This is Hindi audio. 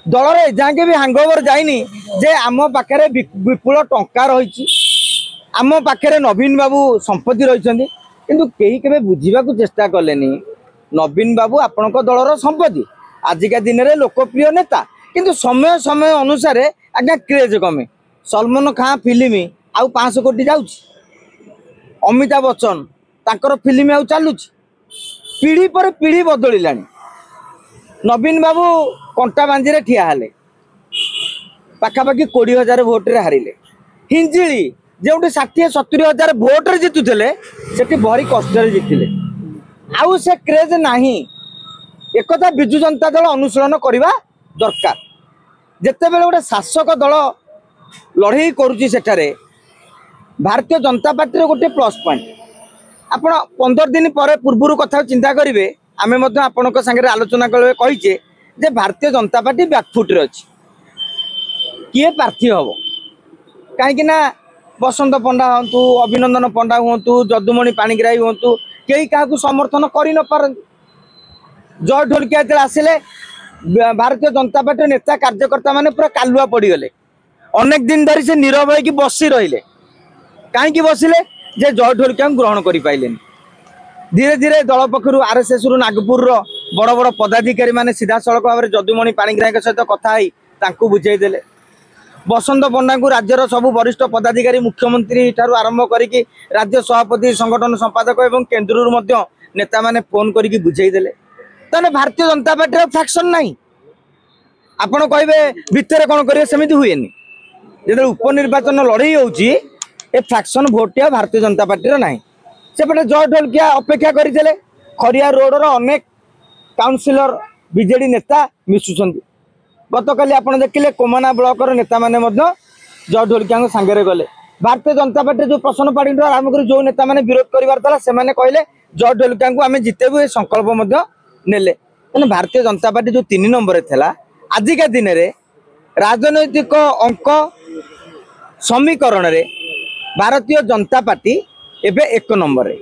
दल एजाके भी हांगओवर जाइनी जे आम पाखे विपुल टंका रही आम पाखे नवीन बाबू संपत्ति रही किंतु कहीं के बुझा चेष्टा कले नवीन बाबू आपण दलर संपत्ति आजिका दिन में लोकप्रिय नेता किंतु समय समय अनुसार आज्ञा क्रेज कमे सलमान खान फिल्म आउ 500 कोटी जाऊँ अमिताभ बच्चन ताकर फिल्म आउ चलुच पीढ़ी पर पीढ़ी बदल नवीन बाबू कंटा बांजी रे ठिया हेले पाखापाखि 20,000 भोट रे हारिले हिंजिली जो 60-70,000 भोट रे जितुले सेठी भारी कष्ट जितिले आउ से क्रेज नाही एकथा बिजु जनता दल अनुसरण करवा दरकार जिते बेले गोटे शासक दल लड़ई करुच्ची सेठारे भारतीय जनता पार्टी गोटे प्लस पॉइंट आपण 15 दिन पर पूर्व कथा चिंता करेंगे आम आपण सागर आलोचना कहीचे जे भारतीय जनता पार्टी बैकफुट रे अच्छी किए प्रार्थी हम कहीं बसंत पंडा हूँ अभिनंदन पंडा हूँ जदुमणि पाणिग्राही हूँ कई क्या समर्थन कर जय ढोलकिया आसिले भारतीय जनता पार्टी नेता कार्यकर्ता माने पूरा कालुआ पड़गले अनेक दिन धरी से नीरव होगी बसी रहिले कहीं बसिले जे जय ढोलकिया ग्रहण कर पाइले धीरे धीरे दल पक्षर आरएसएस रु नागपुर बड़ बड़ पदाधिकारी माने सीधा सड़क भाव में जदुमणि पाणिग्राही सहित कथा बुझेदेले बसंत पंडा को राज्यर सब वरिष्ठ पदाधिकारी मुख्यमंत्री ठारू आरंभ करी राज्य सभापति संगठन संपादक एवं केन्द्र नेता माने फोन करके बुझेदेले ताने भारतीय जनता पार्टी फैक्शन नहीं आपण कहे भितर कौन करेंगे सेमती हुए जो उपनिर्वाचन लड़ई होची faction vote Bharatiya Janata party ना सेपटे जय ढोलकिया अपेक्षा करते खरिया रोडर अनेक काउनसिलर बीजेडी नेता मिशुंट गतकाली आप देखिले कोमाना ब्लॉकर नेता माने जय ढोलकिया सांगे गले भारतीय जनता पार्टी जो प्रश्न पाड़ी आरंभ कर जो नेता माने विरोध करार से कहले जय ढोलकिया आम जितेबू ये संकल्प नेले भारतीय जनता पार्टी जो 3 नंबर थेला आजिका दिन में राजनैतिक अंक समीकरण रे भारतीय जनता पार्टी एबे 1 नंबर रे